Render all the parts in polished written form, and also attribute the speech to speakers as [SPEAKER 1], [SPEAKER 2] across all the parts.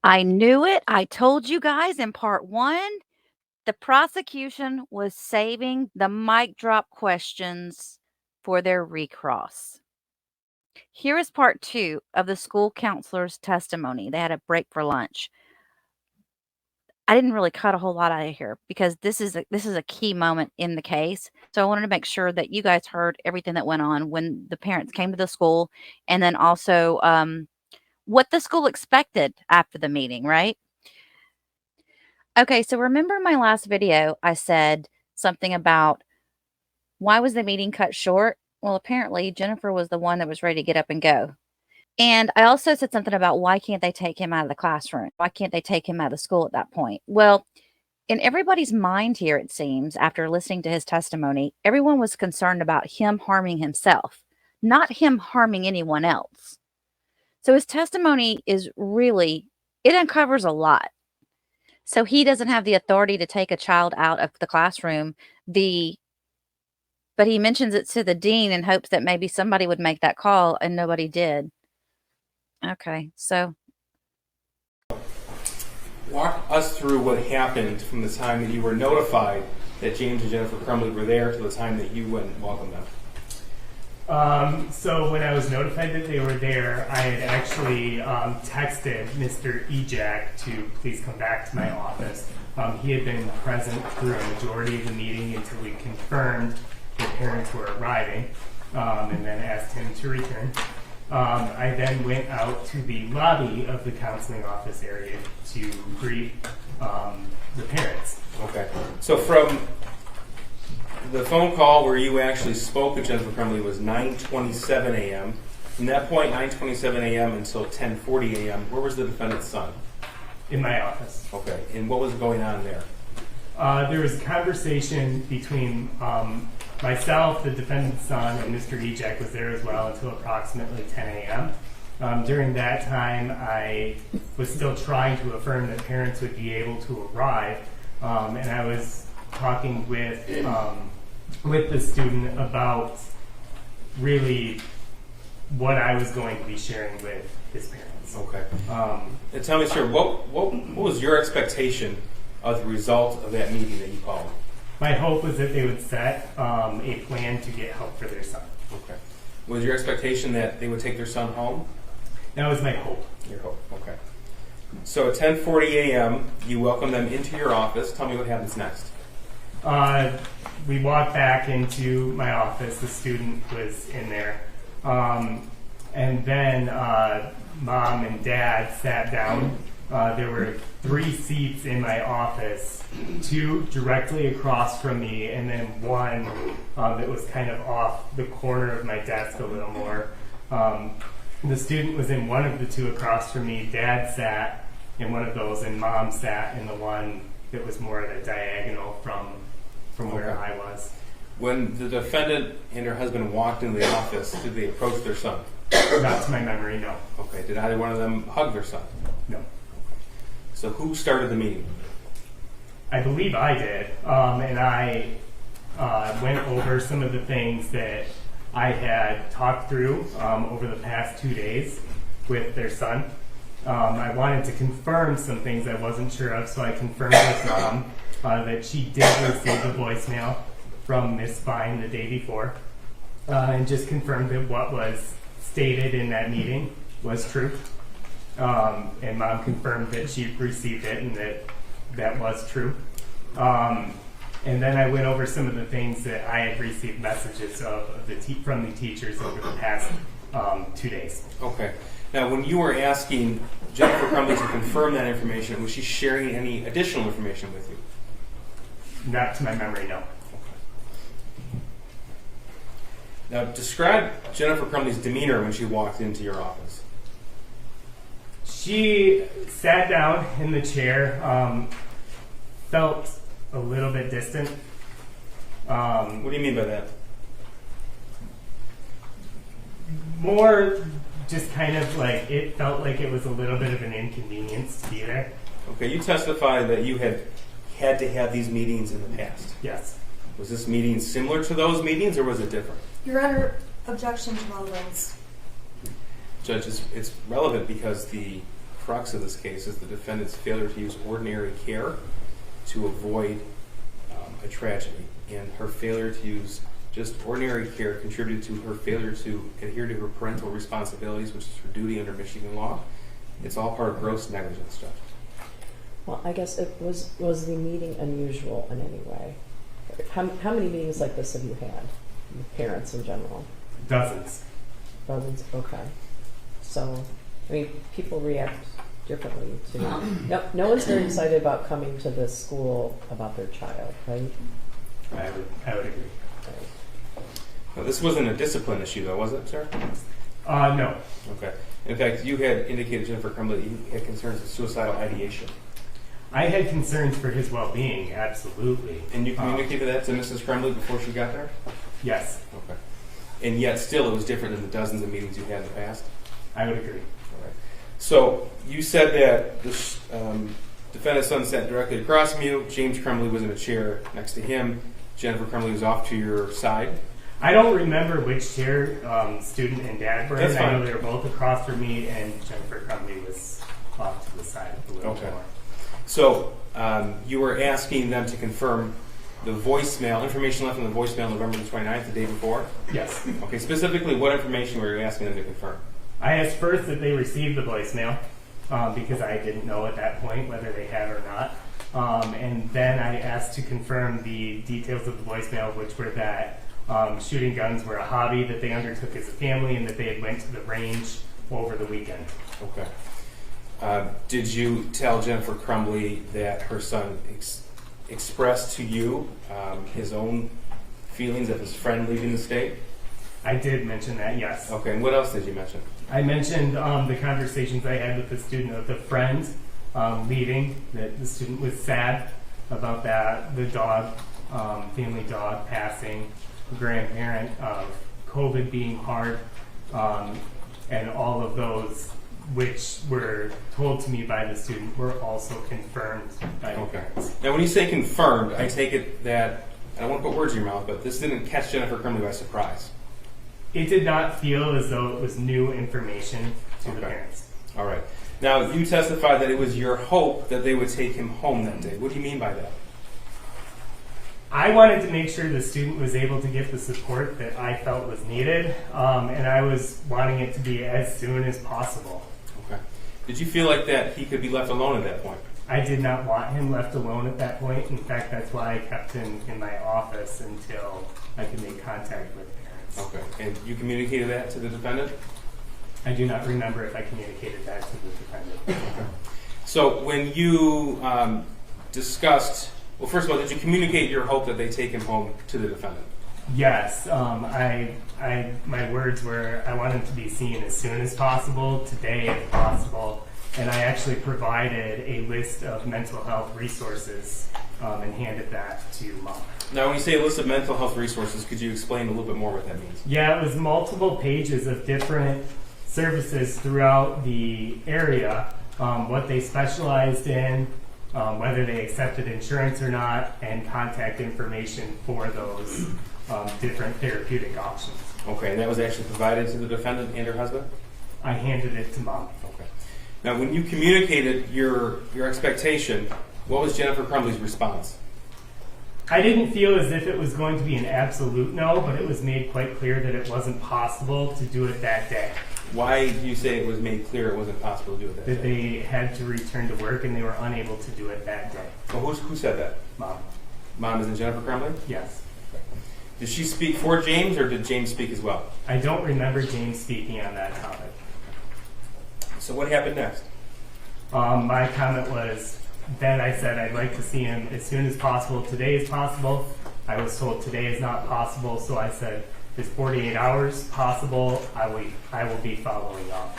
[SPEAKER 1] I knew it. I told you guys in part 1, the prosecution was saving the mic drop questions for their recross. Here is part 2 of the school counselor's testimony. They had a break for lunch. I didn't really cut a whole lot out of here because this is a key moment in the case. So I wanted to make sure that you guys heard everything that went on when the parents came to the school, and then also what the school expected after the meeting, right? Okay, so remember my last video, I said something about why was the meeting cut short? Well, apparently Jennifer was the one that was ready to get up and go. And I also said something about why can't they take him out of the classroom? Why can't they take him out of school at that point? Well, in everybody's mind here, it seems, after listening to his testimony, everyone was concerned about him harming himself, not him harming anyone else. So his testimony is really, it uncovers a lot. So he doesn't have the authority to take a child out of the classroom. But he mentions it to the dean in hopes that maybe somebody would make that call, and nobody did. Okay, so
[SPEAKER 2] walk us through what happened from the time that you were notified that James and Jennifer Crumbley were there to the time that you went and welcomed them.
[SPEAKER 3] So when I was notified that they were there, I had actually texted Mr. Ejak to please come back to my office. He had been present through a majority of the meeting until we confirmed the parents were arriving, and then asked him to return. I then went out to the lobby of the counseling office area to greet the parents.
[SPEAKER 2] Okay. So from the phone call where you actually spoke with Jennifer Crumbley was 9:27 a.m. From that point, 9:27 a.m. until 10:40 a.m., where was the defendant's son?
[SPEAKER 3] In my office.
[SPEAKER 2] Okay. And what was going on there?
[SPEAKER 3] There was a conversation between myself, the defendant's son, and Mr. Ejak was there as well until approximately 10 a.m. During that time, I was still trying to affirm that parents would be able to arrive, and I was talking with the student about really what I was going to be sharing with his parents.
[SPEAKER 2] Okay. And tell me, sir, what was your expectation of the result of that meeting that you called?
[SPEAKER 3] My hope was that they would set a plan to get help for their son.
[SPEAKER 2] Okay. Was your expectation that they would take their son home?
[SPEAKER 3] That was my hope.
[SPEAKER 2] Your hope. Okay. So at 10:40 a.m., you welcome them into your office. Tell me what happens next.
[SPEAKER 3] We walked back into my office. The student was in there. And then Mom and Dad sat down. There were 3 seats in my office, 2 directly across from me, and then one that was kind of off the corner of my desk a little more. The student was in one of the 2 across from me. Dad sat in one of those, and Mom sat in the one that was more at a diagonal from where I was.
[SPEAKER 2] When the defendant and her husband walked into the office, did they approach their son?
[SPEAKER 3] Not to my memory, no.
[SPEAKER 2] Okay. Did either one of them hug their son?
[SPEAKER 3] No.
[SPEAKER 2] So who started the meeting?
[SPEAKER 3] I believe I did, and I went over some of the things that I had talked through over the past 2 days with their son. I wanted to confirm some things I wasn't sure of, so I confirmed with Mom that she did receive a voicemail from Miss Fine the day before, and just confirmed that what was stated in that meeting was true. And Mom confirmed that she received it and that was true. And then I went over some of the things that I had received messages from the teachers over the past 2 days.
[SPEAKER 2] Okay. Now, when you were asking Jennifer Crumbley to confirm that information, was she sharing any additional information with you?
[SPEAKER 3] Not to my memory, no.
[SPEAKER 2] Now, describe Jennifer Crumbley's demeanor when she walked into your office.
[SPEAKER 3] She sat down in the chair, felt a little bit distant.
[SPEAKER 2] What do you mean by that?
[SPEAKER 3] More just kind of like it felt like it was a little bit of an inconvenience to be there.
[SPEAKER 2] Okay, you testified that you had to have these meetings in the past.
[SPEAKER 3] Yes.
[SPEAKER 2] Was this meeting similar to those meetings, or was it different?
[SPEAKER 4] Your Honor, objection to relevance.
[SPEAKER 2] Judge, it's relevant because the crux of this case is the defendant's failure to use ordinary care to avoid a tragedy. And her failure to use just ordinary care contributed to her failure to adhere to her parental responsibilities, which is her duty under Michigan law. It's all part of gross negligence, Judge.
[SPEAKER 4] Well, I guess it was the meeting unusual in any way? How many meetings like this have you had with parents in general?
[SPEAKER 3] Dozens.
[SPEAKER 4] Dozens? Okay. So, I mean, people react differently to... No one's very excited about coming to this school about their child, right?
[SPEAKER 3] I would agree.
[SPEAKER 4] Right.
[SPEAKER 2] Now, this wasn't a discipline issue, though, was it, sir?
[SPEAKER 3] No.
[SPEAKER 2] Okay. In fact, you had indicated, Jennifer Crumbley, that you had concerns with suicidal ideation.
[SPEAKER 3] I had concerns for his well-being, absolutely.
[SPEAKER 2] And you communicated that to Mrs. Crumbley before she got there?
[SPEAKER 3] Yes.
[SPEAKER 2] Okay. And yet, still, it was different than the dozens of meetings you had in the past?
[SPEAKER 3] I would agree.
[SPEAKER 2] All right. So, you said that the defendant's son sat directly across from you. James Crumbley was in a chair next to him. Jennifer Crumbley was off to your side.
[SPEAKER 3] I don't remember which chair student and dad were in.
[SPEAKER 2] That's fine.
[SPEAKER 3] I know they were both across from me, and Jennifer Crumbley was off to the side a little
[SPEAKER 2] Okay.
[SPEAKER 3] more.
[SPEAKER 2] So, you were asking them to confirm the voicemail, information left in the voicemail November the 29th, the day before?
[SPEAKER 3] Yes.
[SPEAKER 2] Okay, specifically, what information were you asking them to confirm?
[SPEAKER 3] I asked first that they received the voicemail because I didn't know at that point whether they had or not. And then I asked to confirm the details of the voicemail, which were that shooting guns were a hobby that they undertook as a family and that they had went to the range over the weekend.
[SPEAKER 2] Okay. Did you tell Jennifer Crumbley that her son expressed to you his own feelings of his friend leaving the state?
[SPEAKER 3] I did mention that, yes.
[SPEAKER 2] Okay, and what else did you mention?
[SPEAKER 3] I mentioned the conversations I had with the student of the friend leaving, that the student was sad about that, the dog, family dog passing, grandparent, COVID being hard, and all of those which were told to me by the student were also confirmed by the parents.
[SPEAKER 2] Now, when you say confirmed, I take it that, I don't want to put words in your mouth, but this didn't catch Jennifer Crumbley by surprise.
[SPEAKER 3] It did not feel as though it was new information to the
[SPEAKER 2] Okay.
[SPEAKER 3] parents.
[SPEAKER 2] All right. Now, you testified that it was your hope that they would take him home that day. What do you mean by that?
[SPEAKER 3] I wanted to make sure the student was able to get the support that I felt was needed, and I was wanting it to be as soon as possible.
[SPEAKER 2] Okay. Did you feel like that he could be left alone at that point?
[SPEAKER 3] I did not want him left alone at that point. In fact, that's why I kept him in my office until I could make contact with parents.
[SPEAKER 2] Okay. And you communicated that to the defendant?
[SPEAKER 3] I do not remember if I communicated that to the defendant.
[SPEAKER 2] Okay. So when you discussed, well, first of all, did you communicate your hope that they take him home to the defendant?
[SPEAKER 3] Yes, my words were, I want him to be seen as soon as possible, today if possible, and I actually provided a list of mental health resources and handed that to Mom.
[SPEAKER 2] Now, when you say a list of mental health resources, could you explain a little bit more what that means?
[SPEAKER 3] Yeah, it was multiple pages of different services throughout the area, what they specialized in, whether they accepted insurance or not, and contact information for those different therapeutic options.
[SPEAKER 2] Okay, and that was actually provided to the defendant and her husband?
[SPEAKER 3] I handed it to Mom.
[SPEAKER 2] Okay. Now, when you communicated your expectation, what was Jennifer Crumbley's response?
[SPEAKER 3] I didn't feel as if it was going to be an absolute no, but it was made quite clear that it wasn't possible to do it that day.
[SPEAKER 2] Why do you say it was made clear it wasn't possible to do it that
[SPEAKER 3] That
[SPEAKER 2] day?
[SPEAKER 3] they had to return to work and they were unable to do it that day.
[SPEAKER 2] Well, who said that?
[SPEAKER 3] Mom.
[SPEAKER 2] Mom, isn't Jennifer Crumbley?
[SPEAKER 3] Yes.
[SPEAKER 2] Did she speak for James, or did James speak as well?
[SPEAKER 3] I don't remember James speaking on that topic.
[SPEAKER 2] So what happened next?
[SPEAKER 3] My comment was, then I said I'd like to see him as soon as possible. Today is possible. I was told today is not possible, so I said, is 48 hours possible? I will be following up.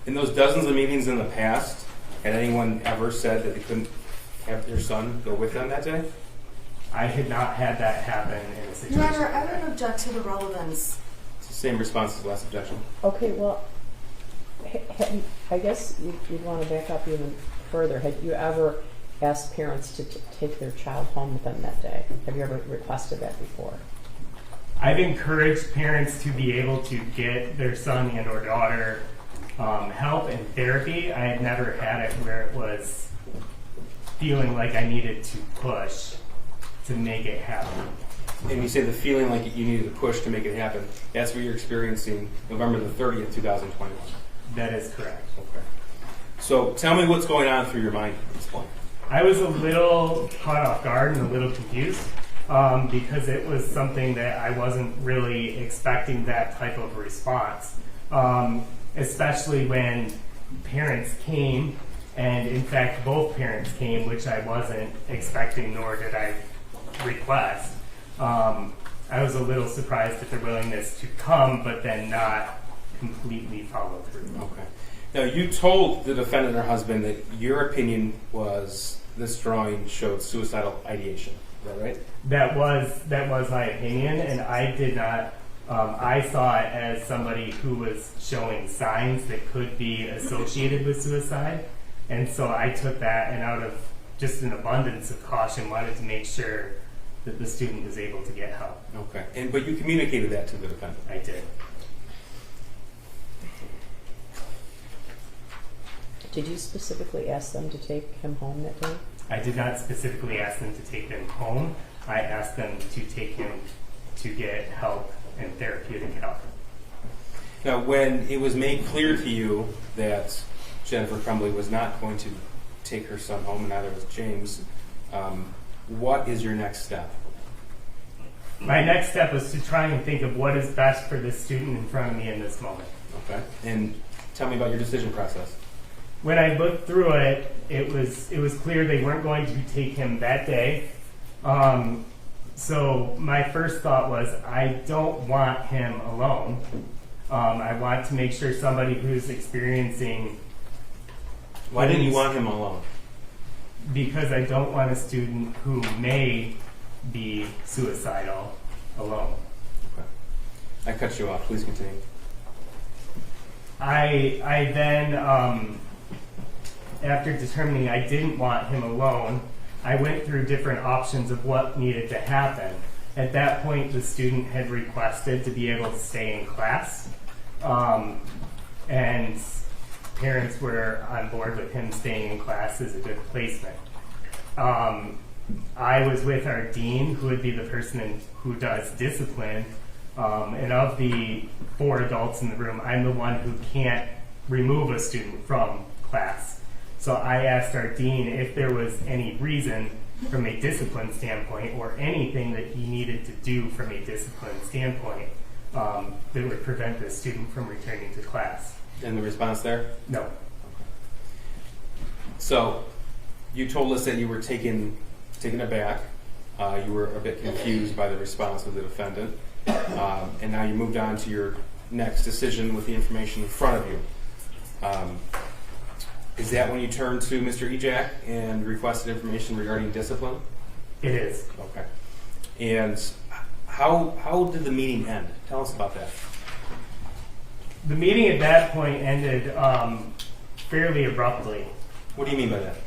[SPEAKER 2] In those dozens of meetings in the past, had anyone ever said that they couldn't have their son go with them that day?
[SPEAKER 3] I had not had that happen in a situation.
[SPEAKER 5] Your Honor, I would object to the relevance.
[SPEAKER 2] It's the same response as the last objection.
[SPEAKER 4] Okay, well, I guess you'd want to back up even further. Had you ever asked parents to take their child home with them that day? Have you ever requested that before?
[SPEAKER 3] I've encouraged parents to be able to get their son and or daughter help and therapy. I had never had it where it was feeling like I needed to push to make it happen.
[SPEAKER 2] And you say the feeling like you needed to push to make it happen. That's what you're experiencing November the 30th, 2021.
[SPEAKER 3] That is correct.
[SPEAKER 2] Okay. So tell me what's going on through your mind at this point.
[SPEAKER 3] I was a little caught off guard and a little confused because it was something that I wasn't really expecting that type of response, especially when parents came, and in fact both parents came, which I wasn't expecting nor did I request. I was a little surprised at their willingness to come, but then not completely follow through.
[SPEAKER 2] Okay. Now, you told the defendant or husband that your opinion was this drawing showed suicidal ideation. Is that right?
[SPEAKER 3] That was my opinion, and I did not. I saw it as somebody who was showing signs that could be associated with suicide, and so I took that, and out of just an abundance of caution, wanted to make sure that the student was able to get help.
[SPEAKER 2] Okay. But you communicated that to the defendant.
[SPEAKER 3] I did.
[SPEAKER 4] Did you specifically ask them to take him home that day?
[SPEAKER 3] I did not specifically ask them to take him home. I asked them to take him to get help and therapeutic help.
[SPEAKER 2] Now, when it was made clear to you that Jennifer Crumbley was not going to take her son home, and neither was James, what is your next step?
[SPEAKER 3] My next step was to try and think of what is best for this student in front of me in this moment.
[SPEAKER 2] Okay. And tell me about your decision process.
[SPEAKER 3] When I looked through it, it was clear they weren't going to take him that day. So my first thought was, I don't want him alone. I want to make sure somebody who's experiencing...
[SPEAKER 2] Why didn't you want him alone?
[SPEAKER 3] Because I don't want a student who may be suicidal alone.
[SPEAKER 2] Okay. I cut you off. Please continue.
[SPEAKER 3] I then, after determining I didn't want him alone, I went through different options of what needed to happen. At that point, the student had requested to be able to stay in class, and parents were on board with him staying in class as a good placement. I was with our dean, who would be the person who does discipline, and of the 4 adults in the room, I'm the one who can't remove a student from class. So I asked our dean if there was any reason from a discipline standpoint or anything that he needed to do from a discipline standpoint that would prevent the student from returning to class.
[SPEAKER 2] And the response there?
[SPEAKER 3] No.
[SPEAKER 2] So you told us that you were taken aback. You were a bit confused by the response of the defendant. And now you moved on to your next decision with the information in front of you. Is that when you turned to Mr. Ejak and requested information regarding discipline?
[SPEAKER 3] It is.
[SPEAKER 2] Okay. And how did the meeting end? Tell us about that.
[SPEAKER 3] The meeting at that point ended fairly abruptly.
[SPEAKER 2] What do you mean by that?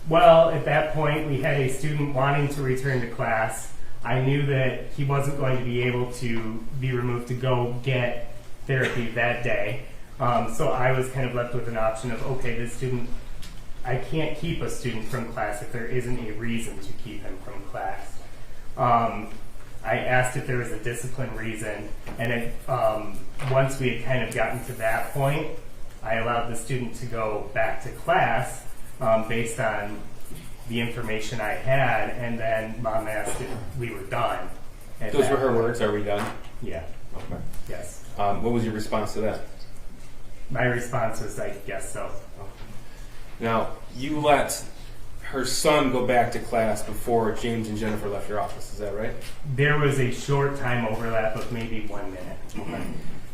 [SPEAKER 3] Well, at that point, we had a student wanting to return to class. I knew that he wasn't going to be able to be removed to go get therapy that day. So I was kind of left with an option of, okay, this student, I can't keep a student from class if there isn't a reason to keep him from class. I asked if there was a discipline reason, and once we had kind of gotten to that point, I allowed the student to go back to class based on the information I had, and then Mom asked if we were done.
[SPEAKER 2] Those were her words, are we done?
[SPEAKER 3] Yeah.
[SPEAKER 2] Okay.
[SPEAKER 3] Yes.
[SPEAKER 2] What was your response to that?
[SPEAKER 3] My response was, I guess so.
[SPEAKER 2] Now, you let her son go back to class before James and Jennifer left your office, is that right?
[SPEAKER 3] There was a short time overlap of maybe 1 minute.
[SPEAKER 2] Okay.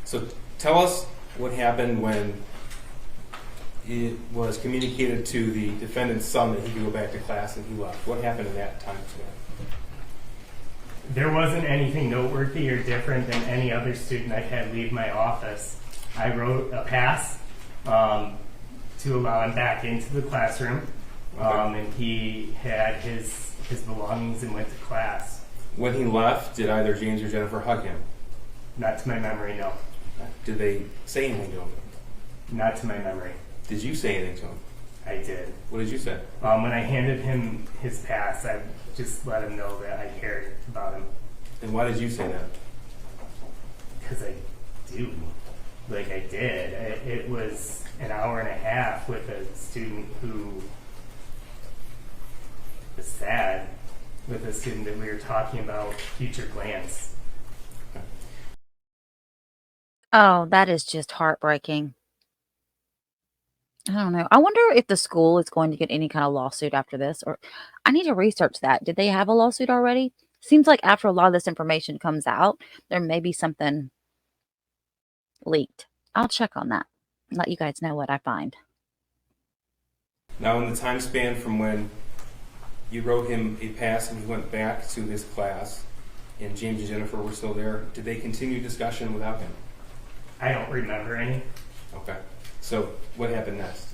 [SPEAKER 2] So tell us what happened when it was communicated to the defendant's son that he could go back to class and he left. What happened in that time span?
[SPEAKER 3] There wasn't anything noteworthy or different than any other student I had leave my office. I wrote a pass to allow him back into the classroom, and he had his belongings and went to class.
[SPEAKER 2] When he left, did either James or Jennifer hug him?
[SPEAKER 3] Not to my memory, no.
[SPEAKER 2] Did they say anything to him?
[SPEAKER 3] Not to my memory.
[SPEAKER 2] Did you say anything to him?
[SPEAKER 3] I did.
[SPEAKER 2] What did you say?
[SPEAKER 3] When I handed him his pass, I just let him know that I cared about him.
[SPEAKER 2] And why did you say that?
[SPEAKER 3] Because I do. Like, I did. It was an hour and a half with a student who was sad, with a student that we were talking about future plans.
[SPEAKER 1] Oh, that is just heartbreaking. I don't know. I wonder if the school is going to get any kind of lawsuit after this, or I need to research that. Did they have a lawsuit already? Seems like after a lot of this information comes out, there may be something leaked. I'll check on that and let you guys know what I find.
[SPEAKER 2] Now, in the time span from when you wrote him a pass and he went back to his class, and James and Jennifer were still there, did they continue discussion without him?
[SPEAKER 3] I don't remember any.
[SPEAKER 2] Okay. So what happened next?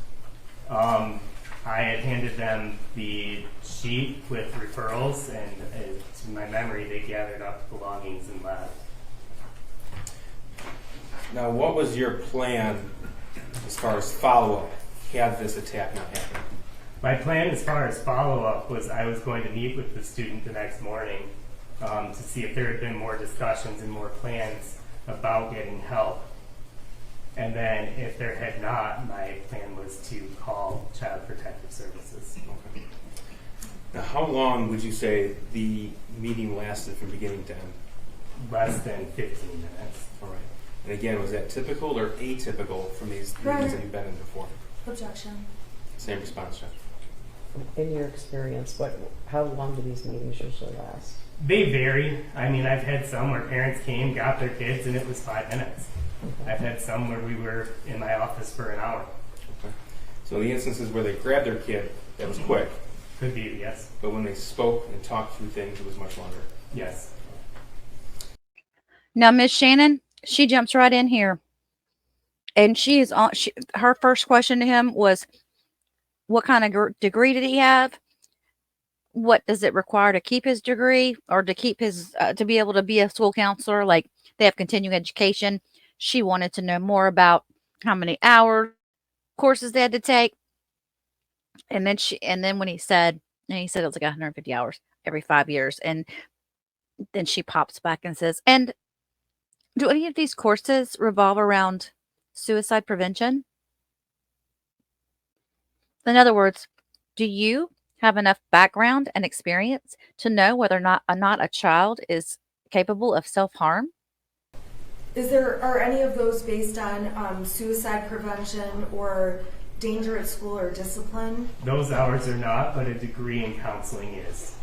[SPEAKER 3] I had handed them the sheet with referrals, and to my memory, they gathered up belongings and left.
[SPEAKER 2] Now, what was your plan as far as follow-up had this attack not happened?
[SPEAKER 3] My plan as far as follow-up was I was going to meet with the student the next morning to see if there had been more discussions and more plans about getting help. And then if there had not, my plan was to call Child Protective Services.
[SPEAKER 2] Okay. Now, how long would you say the meeting lasted from beginning to end?
[SPEAKER 3] Less than 15 minutes.
[SPEAKER 2] All right. And again, was that typical or atypical from these meetings that you've been in before?
[SPEAKER 5] Objection.
[SPEAKER 2] Same response, Jeff.
[SPEAKER 4] In your experience, how long do these meetings usually last?
[SPEAKER 3] They vary. I mean, I've had some where parents came, got their kids, and it was 5 minutes. I've had some where we were in my office for an hour.
[SPEAKER 2] Okay. So the instances where they grabbed their kid, that was quick.
[SPEAKER 3] Could be, yes.
[SPEAKER 2] But when they spoke and talked through things, it was much longer.
[SPEAKER 3] Yes.
[SPEAKER 1] Now, Miss Shannon, she jumps right in here. And her first question to him was, what kind of degree did he have? What does it require to keep his degree or to keep his, to be able to be a school counselor? Like, they have continuing education. She wanted to know more about how many hours, courses they had to take. And then when he said it was like 150 hours every 5 years. And then she pops back and says, and do any of these courses revolve around suicide prevention? In other words, do you have enough background and experience to know whether or not a child is capable of self-harm?
[SPEAKER 5] Are any of those based on suicide prevention or danger at school or discipline?
[SPEAKER 3] Those hours are not, but a degree in counseling is.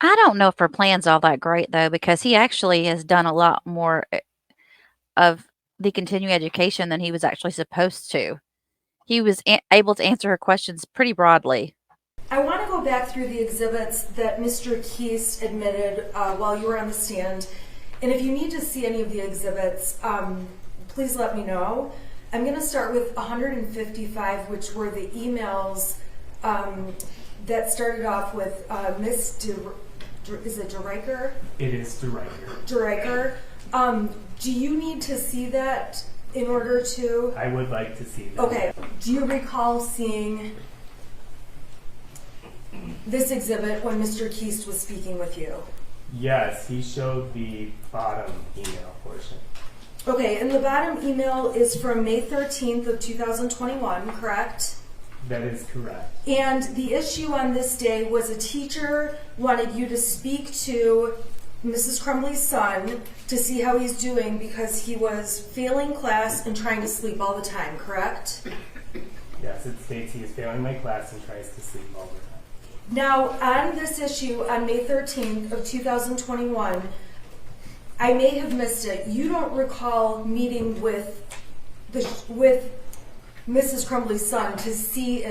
[SPEAKER 1] I don't know if her plan's all that great, though, because he actually has done a lot more of the continuing education than he was actually supposed to. He was able to answer her questions pretty broadly.
[SPEAKER 5] I want to go back through the exhibits that Mr. Keast admitted while you were on the stand. And if you need to see any of the exhibits, please let me know. I'm going to start with 155, which were the emails that started off with Miss is it DeRiker?
[SPEAKER 3] It is DeRiker.
[SPEAKER 5] DeRiker. Do you need to see that in order to?
[SPEAKER 3] I would like to see that.
[SPEAKER 5] Okay. Do you recall seeing this exhibit when Mr. Keast was speaking with you?
[SPEAKER 3] Yes, he showed the bottom email portion.
[SPEAKER 5] Okay, and the bottom email is from May 13th of 2021, correct?
[SPEAKER 3] That is correct.
[SPEAKER 5] And the issue on this day was a teacher wanted you to speak to Mrs. Crumbley's son to see how he's doing because he was failing class and trying to sleep all the time, correct?
[SPEAKER 3] Yes, it states he is failing my class and tries to sleep all the time.
[SPEAKER 5] Now, on this issue, on May 13th of 2021, I may have missed it. You don't recall meeting with Mrs. Crumbley's son to see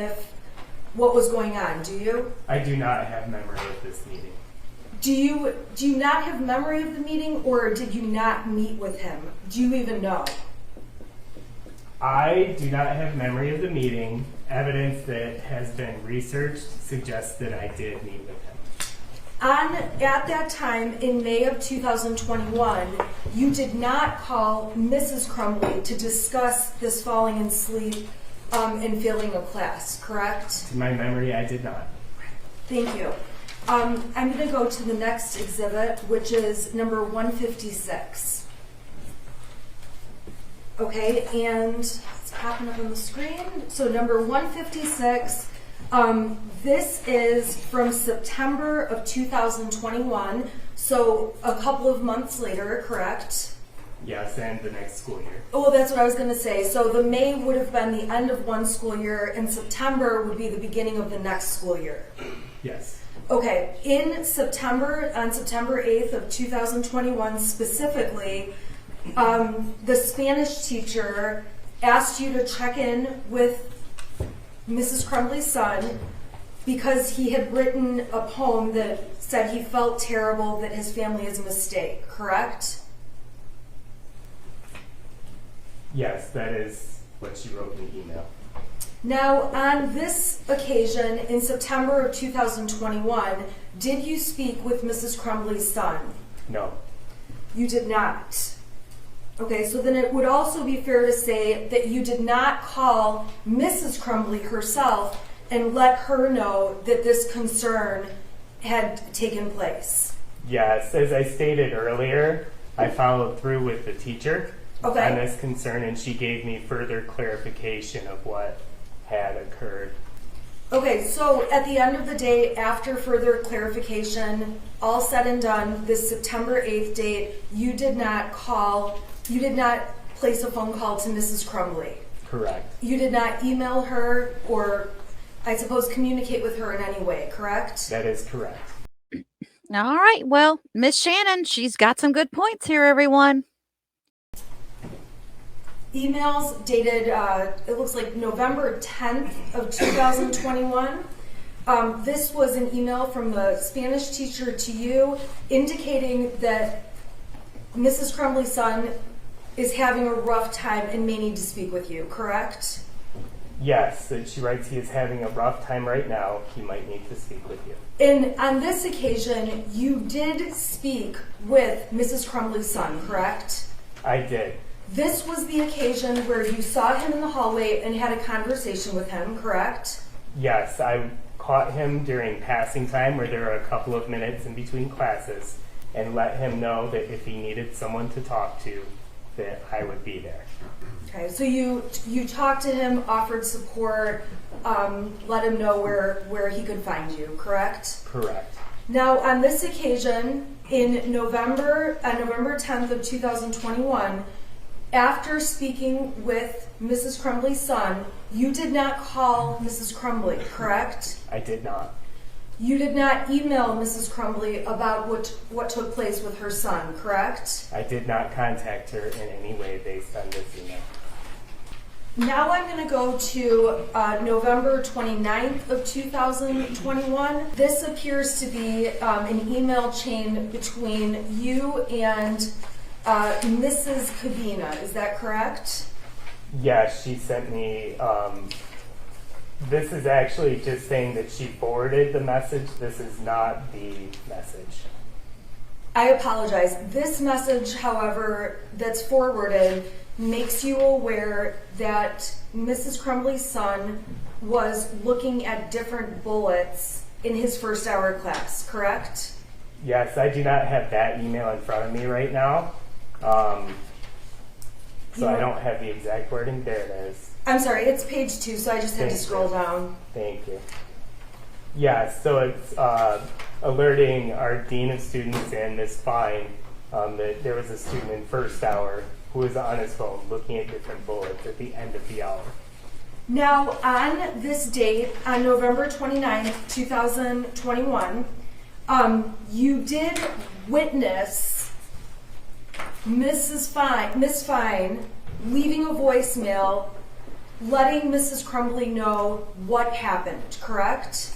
[SPEAKER 5] what was going on, do you?
[SPEAKER 3] I do not have memory of this meeting.
[SPEAKER 5] Do you not have memory of the meeting, or did you not meet with him? Do you even know?
[SPEAKER 3] I do not have memory of the meeting. Evidence that has been researched suggests that I did meet with him.
[SPEAKER 5] At that time, in May of 2021, you did not call Mrs. Crumbley to discuss this falling asleep and failing a class, correct?
[SPEAKER 3] To my memory, I did not.
[SPEAKER 5] Thank you. I'm going to go to the next exhibit, which is number 156. Okay, and it's popping up on the screen. So number 156, this is from September of 2021, so a couple of months later, correct?
[SPEAKER 3] Yes, and the next school year.
[SPEAKER 5] Oh, well, that's what I was going to say. So the May would have been the end of one school year, and September would be the beginning of the next school year.
[SPEAKER 3] Yes.
[SPEAKER 5] Okay, in September, on September 8th of 2021 specifically, the Spanish teacher asked you to check in with Mrs. Crumbley's son because he had written a poem that said he felt terrible that his family is a mistake, correct?
[SPEAKER 3] Yes, that is what she wrote in the email.
[SPEAKER 5] Now, on this occasion, in September of 2021, did you speak with Mrs. Crumbley's son?
[SPEAKER 3] No.
[SPEAKER 5] You did not. Okay, so then it would also be fair to say that you did not call Mrs. Crumbley herself and let her know that this concern had taken place.
[SPEAKER 3] Yes, as I stated earlier, I followed through with the teacher on this concern, and she gave me further clarification of what had occurred.
[SPEAKER 5] Okay, so at the end of the day, after further clarification, all said and done, this September 8th date, you did not place a phone call to Mrs. Crumbley.
[SPEAKER 3] Correct.
[SPEAKER 5] You did not email her or, I suppose, communicate with her in any way, correct?
[SPEAKER 3] That is correct.
[SPEAKER 1] All right. Well, Miss Shannon, she's got some good points here, everyone.
[SPEAKER 5] Emails dated, it looks like November 10th of 2021. This was an email from the Spanish teacher to you indicating that Mrs. Crumbley's son is having a rough time and may need to speak with you, correct?
[SPEAKER 3] Yes, she writes he is having a rough time right now. He might need to speak with you.
[SPEAKER 5] And on this occasion, you did speak with Mrs. Crumbley's son, correct?
[SPEAKER 3] I did.
[SPEAKER 5] This was the occasion where you saw him in the hallway and had a conversation with him, correct?
[SPEAKER 3] Yes, I caught him during passing time where there were a couple of minutes in between classes and let him know that if he needed someone to talk to, that I would be there.
[SPEAKER 5] Okay, so you talked to him, offered support, let him know where he could find you, correct?
[SPEAKER 3] Correct.
[SPEAKER 5] Now, on this occasion, in November 10th of 2021, after speaking with Mrs. Crumbley's son, you did not call Mrs. Crumbley, correct?
[SPEAKER 3] I did not.
[SPEAKER 5] You did not email Mrs. Crumbley about what took place with her son, correct?
[SPEAKER 3] I did not contact her in any way based on this email.
[SPEAKER 5] Now I'm going to go to November 29th of 2021. This appears to be an email chain between you and Mrs. Kavina. Is that correct?
[SPEAKER 3] Yes, she sent me, this is actually just saying that she forwarded the message. This is not the message.
[SPEAKER 5] I apologize. This message, however, that's forwarded makes you aware that Mrs. Crumbley's son was looking at different bullets in his first hour class, correct?
[SPEAKER 3] Yes, I do not have that email in front of me right now. So I don't have the exact wording. There it is.
[SPEAKER 5] I'm sorry, it's page 2, so I just had to scroll down.
[SPEAKER 3] Thank you. Yeah, so it's alerting our Dean of Students and Ms. Fine that there was a student in first hour who was on his phone looking at different bullets at the end of the hour.
[SPEAKER 5] Now, on this date, on November 29th, 2021, you did witness Miss Fine leaving a voicemail letting Mrs. Crumbley know what happened, correct?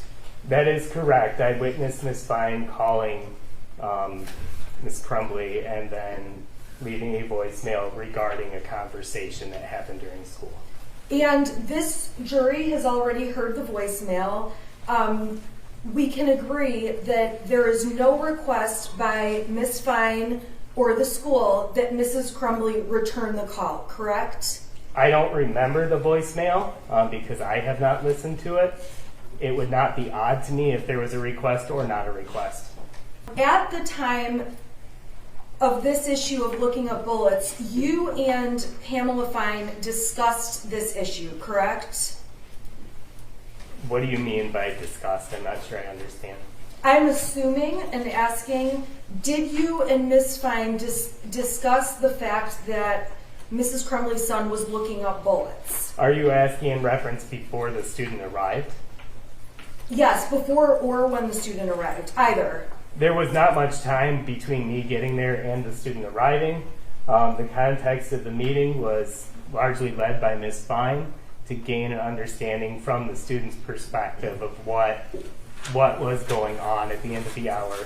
[SPEAKER 3] That is correct. I witnessed Ms. Fine calling Ms. Crumbley and then leaving a voicemail regarding a conversation that happened during school.
[SPEAKER 5] And this jury has already heard the voicemail. we can agree that there is no request by Ms. Fine or the school that Mrs. Crumbley return the call, correct?
[SPEAKER 3] I don't remember the voicemail because I have not listened to it. It would not be odd to me if there was a request or not a request.
[SPEAKER 5] At the time of this issue of looking up bullets, you and Pamela Fine discussed this issue, correct?
[SPEAKER 3] What do you mean by discussed? I'm not sure I understand.
[SPEAKER 5] I'm assuming and asking, did you and Ms. Fine discuss the fact that Mrs. Crumbley's son was looking up bullets?
[SPEAKER 3] Are you asking in reference before the student arrived?
[SPEAKER 5] Yes, before or when the student arrived, either.
[SPEAKER 3] There was not much time between me getting there and the student arriving. The context of the meeting was largely led by Ms. Fine to gain an understanding from the student's perspective of what was going on at the end of the hour.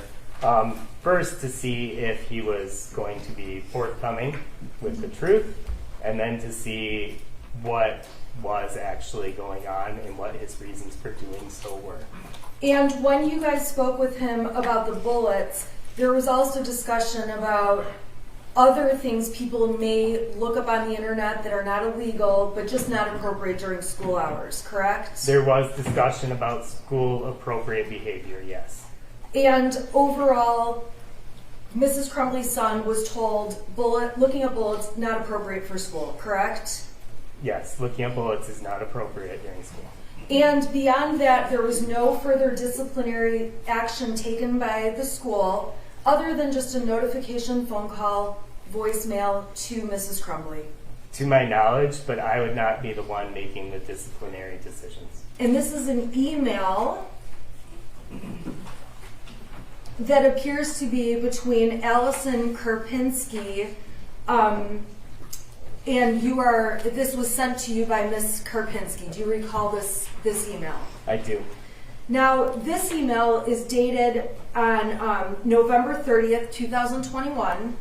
[SPEAKER 3] First, to see if he was going to be forthcoming with the truth, and then to see what was actually going on and what his reasons for doing so were.
[SPEAKER 5] And when you guys spoke with him about the bullets, there was also discussion about other things people may look up on the internet that are not illegal, but just not appropriate during school hours, correct?
[SPEAKER 3] There was discussion about school appropriate behavior, yes.
[SPEAKER 5] And overall, Mrs. Crumbley's son was told looking at bullets not appropriate for school, correct?
[SPEAKER 3] Yes, looking at bullets is not appropriate during school.
[SPEAKER 5] And beyond that, there was no further disciplinary action taken by the school other than just a notification, phone call, voicemail to Mrs. Crumbley.
[SPEAKER 3] To my knowledge, but I would not be the one making the disciplinary decisions.
[SPEAKER 5] And this is an email that appears to be between Allison Karpinski, and this was sent to you by Ms. Karpinski. Do you recall this email?
[SPEAKER 3] I do.
[SPEAKER 5] Now, this email is dated on November 30th, 2021.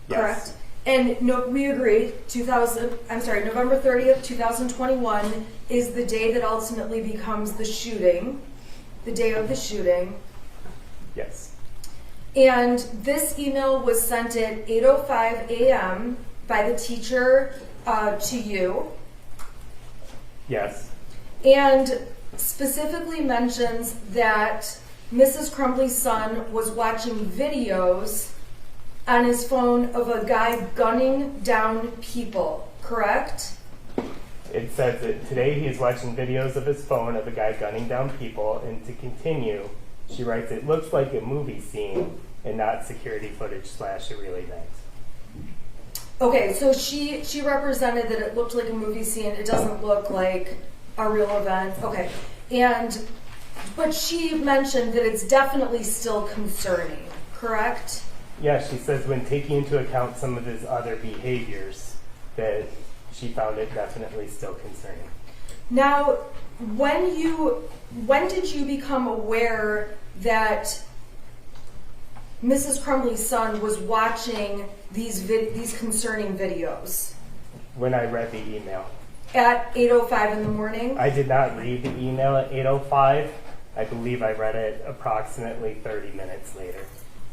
[SPEAKER 3] Yes.
[SPEAKER 5] Correct? And no, we agree, November 30th, 2021 is the day that ultimately becomes the shooting, the day of the shooting.
[SPEAKER 3] Yes.
[SPEAKER 5] And this email was sent at 8:05 a.m. by the teacher to you.
[SPEAKER 3] Yes.
[SPEAKER 5] And specifically mentions that Mrs. Crumbley's son was watching videos on his phone of a guy gunning down people, correct?
[SPEAKER 3] It says that today he is watching videos of his phone of a guy gunning down people, and to continue, she writes, it looks like a movie scene and not security footage / a real event.
[SPEAKER 5] Okay, so she represented that it looked like a movie scene. It doesn't look like a real event. Okay, but she mentioned that it's definitely still concerning, correct?
[SPEAKER 3] Yeah, she says when taking into account some of his other behaviors that she found it definitely still concerning.
[SPEAKER 5] Now, when did you become aware that Mrs. Crumbley's son was watching these concerning videos?
[SPEAKER 3] When I read the email.
[SPEAKER 5] At 8:05 in the morning?
[SPEAKER 3] I did not read the email at 8:05. I believe I read it approximately 30 minutes later.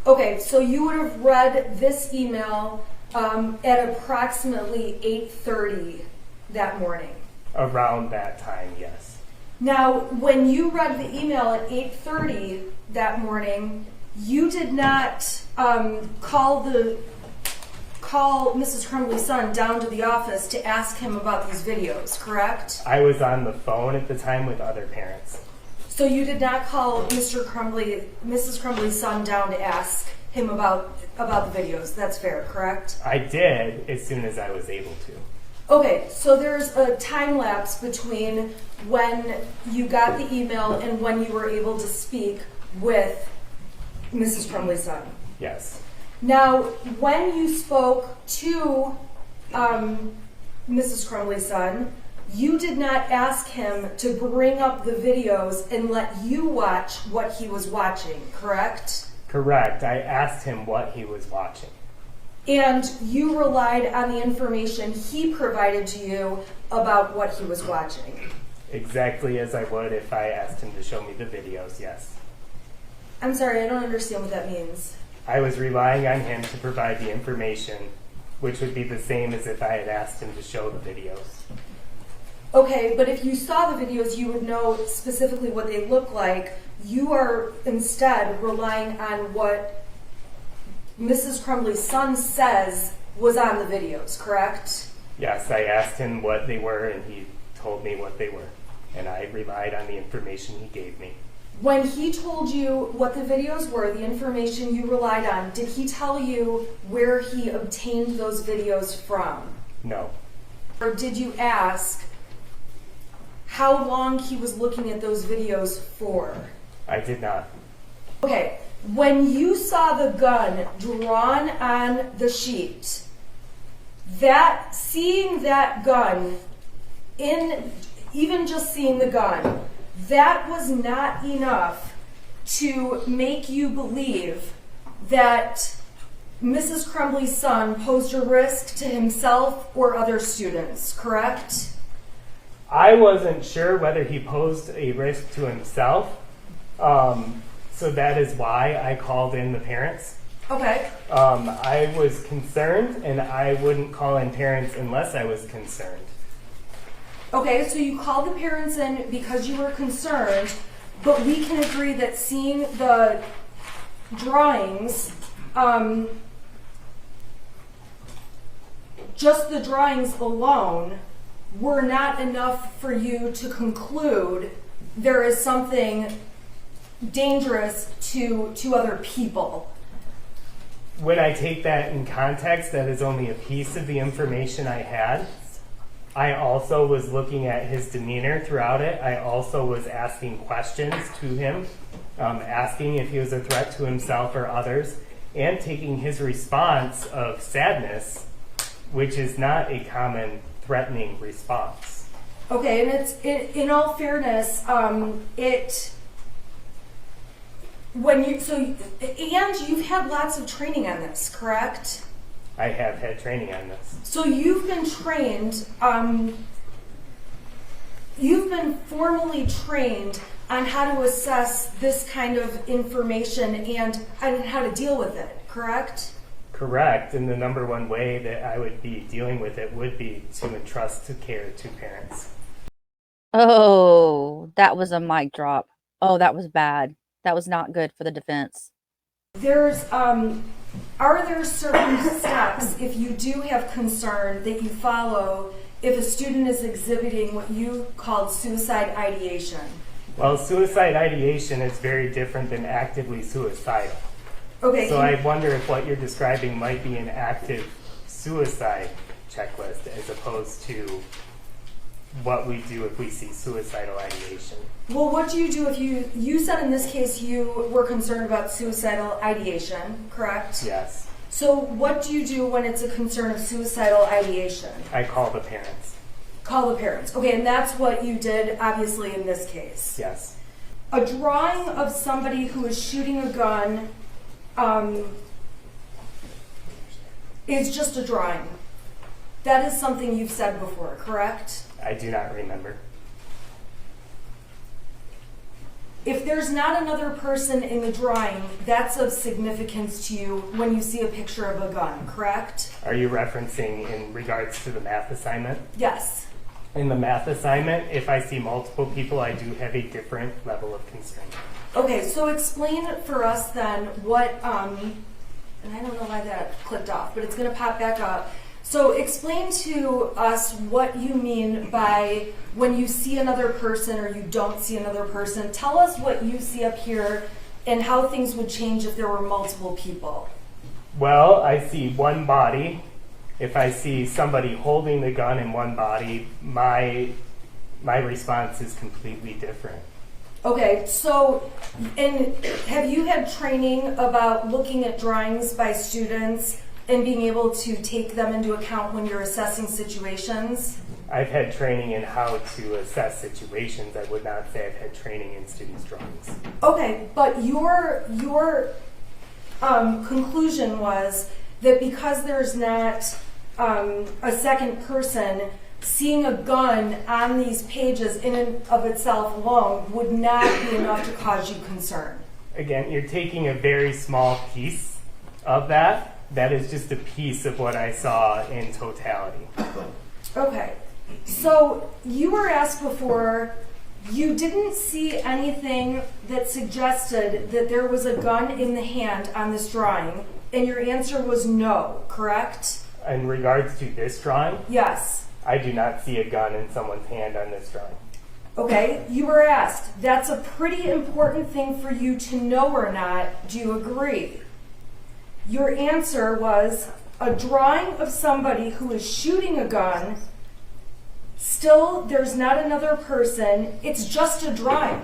[SPEAKER 5] Okay, so you would have read this email at approximately 8:30 that morning.
[SPEAKER 3] Around that time, yes.
[SPEAKER 5] Now, when you read the email at 8:30 that morning, you did not call Mrs. Crumbley's son down to the office to ask him about these videos, correct?
[SPEAKER 3] I was on the phone at the time with other parents.
[SPEAKER 5] So you did not call Mrs. Crumbley's son down to ask him about the videos. That's fair, correct?
[SPEAKER 3] I did as soon as I was able to.
[SPEAKER 5] Okay, so there's a time lapse between when you got the email and when you were able to speak with Mrs. Crumbley's son.
[SPEAKER 3] Yes.
[SPEAKER 5] Now, when you spoke to Mrs. Crumbley's son, you did not ask him to bring up the videos and let you watch what he was watching, correct?
[SPEAKER 3] Correct. I asked him what he was watching.
[SPEAKER 5] And you relied on the information he provided to you about what he was watching.
[SPEAKER 3] Exactly as I would if I asked him to show me the videos, yes.
[SPEAKER 5] I'm sorry, I don't understand what that means.
[SPEAKER 3] I was relying on him to provide the information, which would be the same as if I had asked him to show the videos.
[SPEAKER 5] Okay, but if you saw the videos, you would know specifically what they look like. You are instead relying on what Mrs. Crumbley's son says was on the videos, correct?
[SPEAKER 3] Yes, I asked him what they were, and he told me what they were, and I relied on the information he gave me.
[SPEAKER 5] When he told you what the videos were, the information you relied on, did he tell you where he obtained those videos from?
[SPEAKER 3] No.
[SPEAKER 5] Or did you ask how long he was looking at those videos for?
[SPEAKER 3] I did not.
[SPEAKER 5] Okay, when you saw the gun drawn on the sheet, seeing that gun, even just seeing the gun, that was not enough to make you believe that Mrs. Crumbley's son posed a risk to himself or other students, correct?
[SPEAKER 3] I wasn't sure whether he posed a risk to himself, so that is why I called in the parents.
[SPEAKER 5] Okay.
[SPEAKER 3] I was concerned, and I wouldn't call in parents unless I was concerned.
[SPEAKER 5] Okay, so you called the parents in because you were concerned, but we can agree that seeing the drawings, just the drawings alone, were not enough for you to conclude there is something dangerous to other people.
[SPEAKER 3] When I take that in context, that is only a piece of the information I had. I also was looking at his demeanor throughout it. I also was asking questions to him, asking if he was a threat to himself or others, and taking his response of sadness, which is not a common threatening response.
[SPEAKER 5] Okay, and it's in all fairness, you've had lots of training on this, correct?
[SPEAKER 3] I have had training on this.
[SPEAKER 5] So you've been trained, you've been formally trained on how to assess this kind of information and how to deal with it, correct?
[SPEAKER 3] Correct, and the number one way that I would be dealing with it would be to entrust the care to parents.
[SPEAKER 1] Oh, that was a mic drop. Oh, that was bad. That was not good for the defense.
[SPEAKER 5] Are there certain steps, if you do have concern, that you follow if a student is exhibiting what you called suicide ideation?
[SPEAKER 3] Well, suicide ideation is very different than actively suicidal.
[SPEAKER 5] Okay.
[SPEAKER 3] So I wonder if what you're describing might be an active suicide checklist as opposed to what we do if we see suicidal ideation.
[SPEAKER 5] Well, what do you do if you said in this case you were concerned about suicidal ideation, correct?
[SPEAKER 3] Yes.
[SPEAKER 5] So what do you do when it's a concern of suicidal ideation?
[SPEAKER 3] I call the parents.
[SPEAKER 5] Call the parents. Okay, and that's what you did, obviously, in this case.
[SPEAKER 3] Yes.
[SPEAKER 5] A drawing of somebody who is shooting a gun is just a drawing. That is something you've said before, correct?
[SPEAKER 3] I do not remember.
[SPEAKER 5] If there's not another person in the drawing, that's of significance to you when you see a picture of a gun, correct?
[SPEAKER 3] Are you referencing in regards to the math assignment?
[SPEAKER 5] Yes.
[SPEAKER 3] In the math assignment, if I see multiple people, I do have a different level of concern.
[SPEAKER 5] Okay, so explain for us then what, and I don't know why that clicked off, but it's going to pop back up. So explain to us what you mean by when you see another person or you don't see another person. Tell us what you see up here and how things would change if there were multiple people.
[SPEAKER 3] Well, I see one body. If I see somebody holding the gun in one body, my response is completely different.
[SPEAKER 5] Okay, so, and have you had training about looking at drawings by students and being able to take them into account when you're assessing situations?
[SPEAKER 3] I've had training in how to assess situations. I would not say I've had training in students' drawings.
[SPEAKER 5] Okay, but your conclusion was that because there's not a second person, seeing a gun on these pages in and of itself alone would not be enough to cause you concern.
[SPEAKER 3] Again, you're taking a very small piece of that. That is just a piece of what I saw in totality.
[SPEAKER 5] Okay, so you were asked before, you didn't see anything that suggested that there was a gun in the hand on this drawing, and your answer was no, correct?
[SPEAKER 3] In regards to this drawing,
[SPEAKER 5] Yes.
[SPEAKER 3] I do not see a gun in someone's hand on this drawing.
[SPEAKER 5] Okay, you were asked, that's a pretty important thing for you to know or not. Do you agree? Your answer was a drawing of somebody who is shooting a gun. Still, there's not another person. It's just a drawing.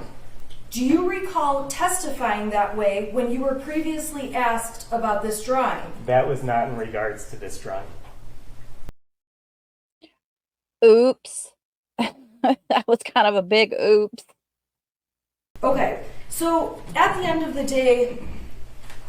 [SPEAKER 5] Do you recall testifying that way when you were previously asked about this drawing?
[SPEAKER 3] That was not in regards to this drawing.
[SPEAKER 1] Oops. That was kind of a big oops.
[SPEAKER 5] Okay, so at the end of the day,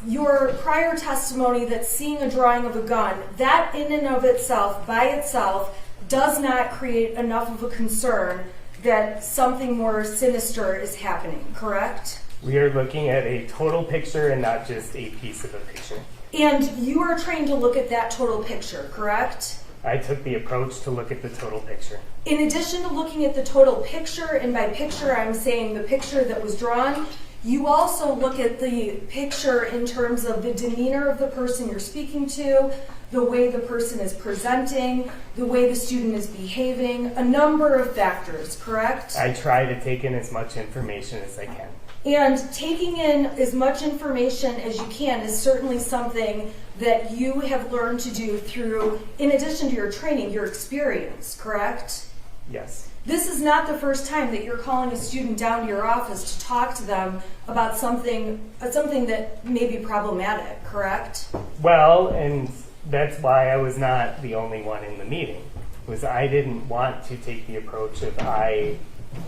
[SPEAKER 5] your prior testimony that seeing a drawing of a gun, that in and of itself, by itself, does not create enough of a concern that something more sinister is happening, correct?
[SPEAKER 3] We are looking at a total picture and not just a piece of a picture.
[SPEAKER 5] And you are trained to look at that total picture, correct?
[SPEAKER 3] I took the approach to look at the total picture.
[SPEAKER 5] In addition to looking at the total picture, and by picture I'm saying the picture that was drawn, you also look at the picture in terms of the demeanor of the person you're speaking to, the way the person is presenting, the way the student is behaving, a number of factors, correct?
[SPEAKER 3] I try to take in as much information as I can.
[SPEAKER 5] And taking in as much information as you can is certainly something that you have learned to do through, in addition to your training, your experience, correct?
[SPEAKER 3] Yes.
[SPEAKER 5] This is not the first time that you're calling a student down to your office to talk to them about something that may be problematic, correct?
[SPEAKER 3] Well, and that's why I was not the only one in the meeting. Was I didn't want to take the approach of I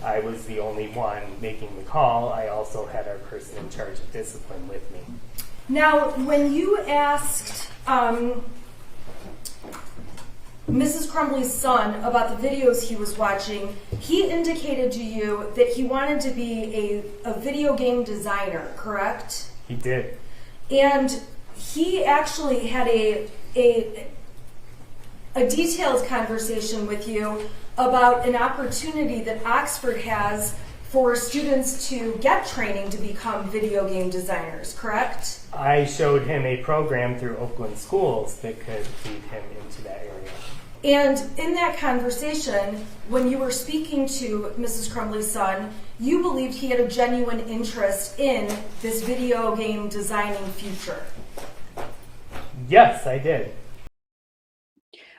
[SPEAKER 3] was the only one making the call. I also had our person in charge of discipline with me.
[SPEAKER 5] Now, when you asked Mrs. Crumbley's son about the videos he was watching, he indicated to you that he wanted to be a video game designer, correct?
[SPEAKER 3] He did.
[SPEAKER 5] And he actually had a detailed conversation with you about an opportunity that Oxford has for students to get training to become video game designers, correct?
[SPEAKER 3] I showed him a program through Oakland Schools that could lead him into that area.
[SPEAKER 5] And in that conversation, when you were speaking to Mrs. Crumbley's son, you believed he had a genuine interest in this video game designing future.
[SPEAKER 3] Yes, I did.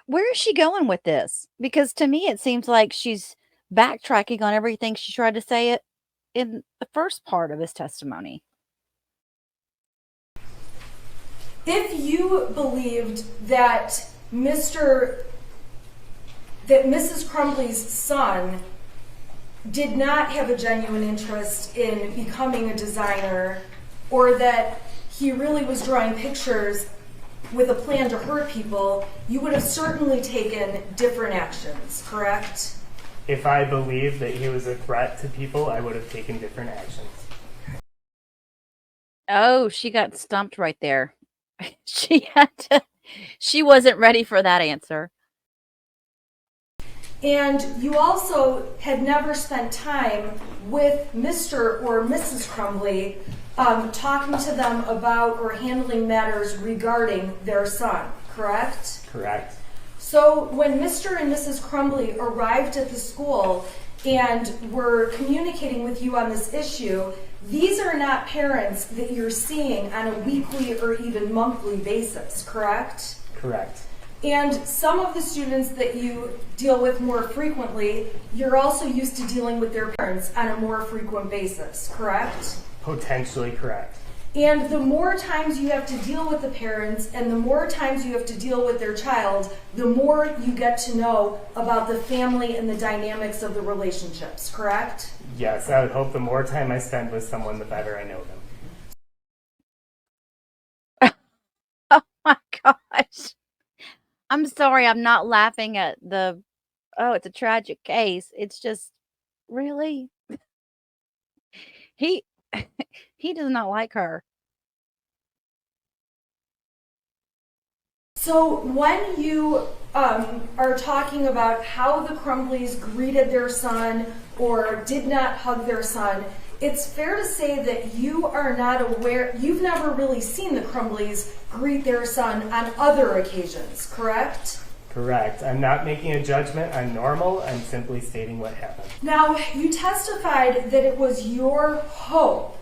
[SPEAKER 1] Where is she going with this? Because to me, it seems like she's backtracking on everything she tried to say it in the first part of his testimony.
[SPEAKER 5] If you believed that Mrs. Crumbley's son did not have a genuine interest in becoming a designer, or that he really was drawing pictures with a plan to hurt people, you would have certainly taken different actions, correct?
[SPEAKER 3] If I believed that he was a threat to people, I would have taken different actions.
[SPEAKER 1] Oh, she got stumped right there. She wasn't ready for that answer.
[SPEAKER 5] And you also had never spent time with Mr. or Mrs. Crumbley talking to them about or handling matters regarding their son, correct?
[SPEAKER 3] Correct.
[SPEAKER 5] So when Mr. and Mrs. Crumbley arrived at the school and were communicating with you on this issue, these are not parents that you're seeing on a weekly or even monthly basis, correct?
[SPEAKER 3] Correct.
[SPEAKER 5] And some of the students that you deal with more frequently, you're also used to dealing with their parents on a more frequent basis, correct?
[SPEAKER 3] Potentially correct.
[SPEAKER 5] And the more times you have to deal with the parents and the more times you have to deal with their child, the more you get to know about the family and the dynamics of the relationships, correct?
[SPEAKER 3] Yes, I would hope the more time I spend with someone, the better I know them.
[SPEAKER 1] Oh my gosh. I'm sorry, I'm not laughing at the oh, it's a tragic case. It's just really he he does not like her.
[SPEAKER 5] So when you are talking about how the Crumbleys greeted their son or did not hug their son, it's fair to say that you are not aware, you've never really seen the Crumbleys greet their son on other occasions, correct?
[SPEAKER 3] Correct. I'm not making a judgment on normal. I'm simply stating what happened.
[SPEAKER 5] Now, you testified that it was your hope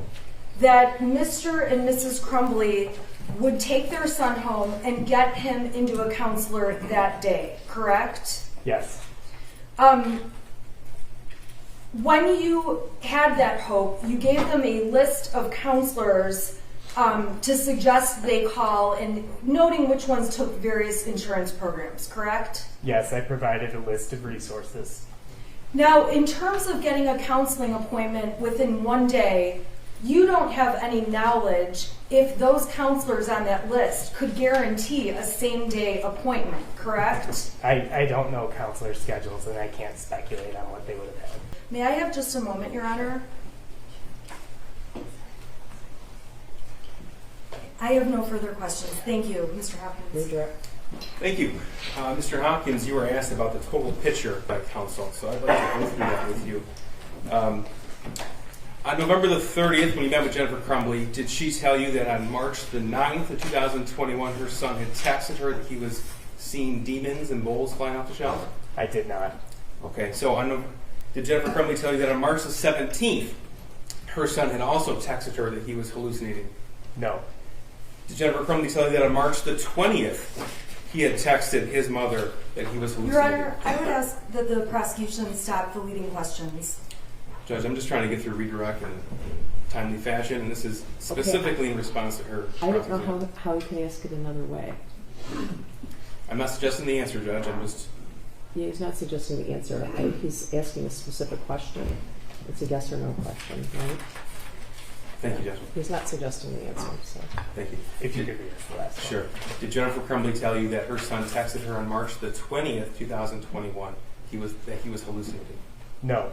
[SPEAKER 5] that Mr. and Mrs. Crumbley would take their son home and get him into a counselor that day, correct?
[SPEAKER 3] Yes.
[SPEAKER 5] When you had that hope, you gave them a list of counselors to suggest they call, and noting which ones took various insurance programs, correct?
[SPEAKER 3] Yes, I provided a list of resources.
[SPEAKER 5] Now, in terms of getting a counseling appointment within one day, you don't have any knowledge if those counselors on that list could guarantee a same-day appointment, correct?
[SPEAKER 3] I don't know counselor schedules, and I can't speculate on what they would have had.
[SPEAKER 5] May I have just a moment, Your Honor? I have no further questions. Thank you, Mr. Hopkins.
[SPEAKER 2] Thank you. Mr. Hopkins, you were asked about the total picture by counsel, so I'd like to go through that with you. On November the 30th, when you met with Jennifer Crumbley, did she tell you that on March the 9th of 2021, her son had texted her that he was seeing demons and bowls flying off the shelf?
[SPEAKER 3] I did not.
[SPEAKER 2] Okay, so did Jennifer Crumbley tell you that on March the 17th, her son had also texted her that he was hallucinating?
[SPEAKER 3] No.
[SPEAKER 2] Did Jennifer Crumbley tell you that on March the 20th, he had texted his mother that he was hallucinating?
[SPEAKER 5] Your Honor, I would ask that the prosecution stop the leading questions.
[SPEAKER 2] Judge, I'm just trying to get through redirect in a timely fashion, and this is specifically in response to her.
[SPEAKER 4] I don't know how you can ask it another way.
[SPEAKER 2] I'm not suggesting the answer, Judge. I'm just...
[SPEAKER 4] Yeah, he's not suggesting the answer. He's asking a specific question. It's a yes or no question, right?
[SPEAKER 2] Thank you, Judge.
[SPEAKER 4] He's not suggesting the answer, so.
[SPEAKER 2] Thank you.
[SPEAKER 3] If you could read the last one.
[SPEAKER 2] Sure. Did Jennifer Crumbley tell you that her son texted her on March the 20th, 2021, that he was hallucinating?
[SPEAKER 3] No.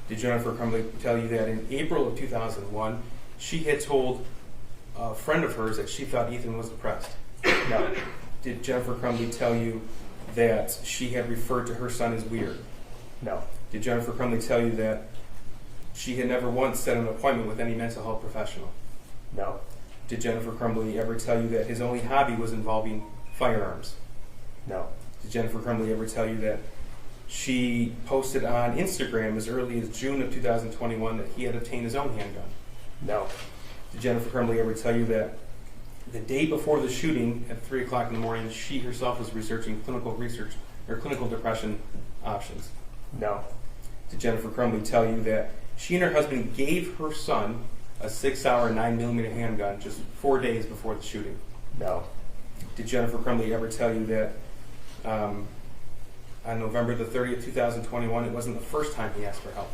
[SPEAKER 2] Did Jennifer Crumbley tell you that in April of 2001, she had told a friend of hers that she thought Ethan was depressed?
[SPEAKER 3] No.
[SPEAKER 2] Did Jennifer Crumbley tell you that she had referred to her son as weird?
[SPEAKER 3] No.
[SPEAKER 2] Did Jennifer Crumbley tell you that she had never once set an appointment with any mental health professional?
[SPEAKER 3] No.
[SPEAKER 2] Did Jennifer Crumbley ever tell you that his only hobby was involving firearms?
[SPEAKER 3] No.
[SPEAKER 2] Did Jennifer Crumbley ever tell you that she posted on Instagram as early as June of 2021 that he had obtained his own handgun?
[SPEAKER 3] No.
[SPEAKER 2] Did Jennifer Crumbley ever tell you that the day before the shooting at 3 o'clock in the morning, she herself was researching clinical depression options?
[SPEAKER 3] No.
[SPEAKER 2] Did Jennifer Crumbley tell you that she and her husband gave her son a 6-hour 9mm handgun just 4 days before the shooting?
[SPEAKER 3] No.
[SPEAKER 2] Did Jennifer Crumbley ever tell you that on November the 30th, 2021, it wasn't the first time he asked for help?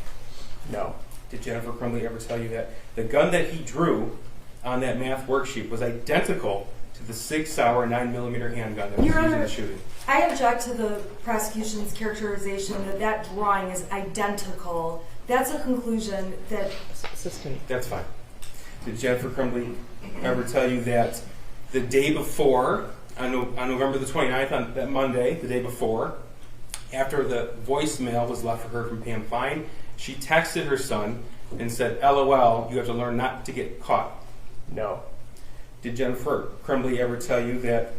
[SPEAKER 3] No.
[SPEAKER 2] Did Jennifer Crumbley ever tell you that the gun that he drew on that math worksheet was identical to the 6-hour 9mm handgun that was used in the shooting?
[SPEAKER 5] I object to the prosecution's characterization that that drawing is identical. That's a conclusion that...
[SPEAKER 2] That's fine. Did Jennifer Crumbley ever tell you that the day before, on November the 29th, on that Monday, the day before, after the voicemail was left for her from Pam Fine, she texted her son and said, LOL, you have to learn not to get caught?
[SPEAKER 3] No.
[SPEAKER 2] Did Jennifer Crumbley ever tell you that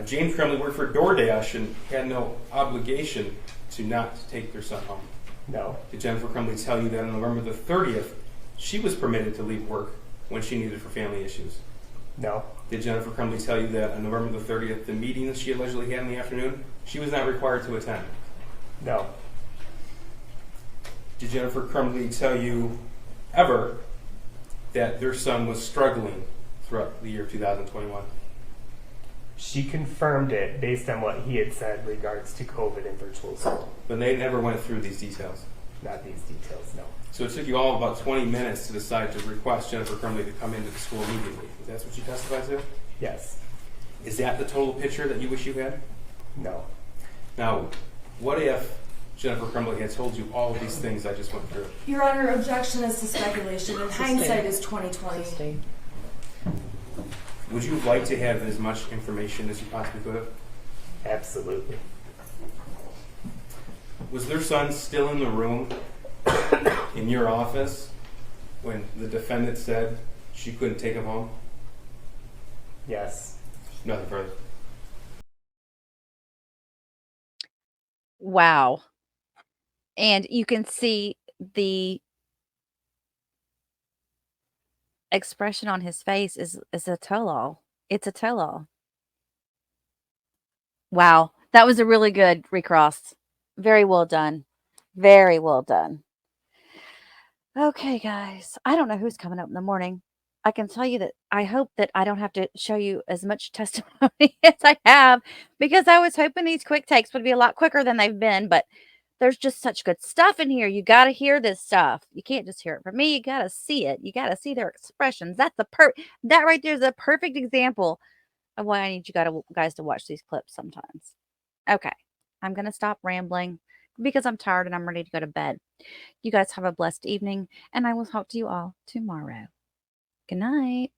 [SPEAKER 2] James Crumbley worked for DoorDash and had no obligation to not take their son home?
[SPEAKER 3] No.
[SPEAKER 2] Did Jennifer Crumbley tell you that on November the 30th, she was permitted to leave work when she needed for family issues?
[SPEAKER 3] No.
[SPEAKER 2] Did Jennifer Crumbley tell you that on November the 30th, the meeting that she allegedly had in the afternoon, she was not required to attend?
[SPEAKER 3] No.
[SPEAKER 2] Did Jennifer Crumbley tell you ever that their son was struggling throughout the year 2021?
[SPEAKER 3] She confirmed it based on what he had said regards to COVID and virtual school.
[SPEAKER 2] But they never went through these details.
[SPEAKER 3] Not these details, no.
[SPEAKER 2] So it took you all about 20 minutes to decide to request Jennifer Crumbley to come into the school immediately. Is that what you testified to?
[SPEAKER 3] Yes.
[SPEAKER 2] Is that the total picture that you wish you had?
[SPEAKER 3] No.
[SPEAKER 2] Now, what if Jennifer Crumbley had told you all of these things I just went through?
[SPEAKER 5] Your Honor, objection is to speculation, and
[SPEAKER 4] Sustained.
[SPEAKER 5] hindsight is 2020.
[SPEAKER 4] Sustained.
[SPEAKER 2] Would you like to have as much information as you possibly could have?
[SPEAKER 3] Absolutely.
[SPEAKER 2] Was their son still in the room in your office when the defendant said she couldn't take him home?
[SPEAKER 3] Yes.
[SPEAKER 2] Nothing further.
[SPEAKER 1] Wow. And you can see the expression on his face is a tell-all. It's a tell-all. Wow. That was a really good recross. Very well done. Very well done. Okay, guys. I don't know who's coming up in the morning. I can tell you that I hope that I don't have to show you as much testimony as I have, because I was hoping these quick takes would be a lot quicker than they've been, but there's just such good stuff in here. You got to hear this stuff. You can't just hear it from me. You got to see it. You got to see their expressions. That right there is a perfect example of why I need you guys to watch these clips sometimes. Okay. I'm going to stop rambling because I'm tired and I'm ready to go to bed. You guys have a blessed evening, and I will talk to you all tomorrow. Good night.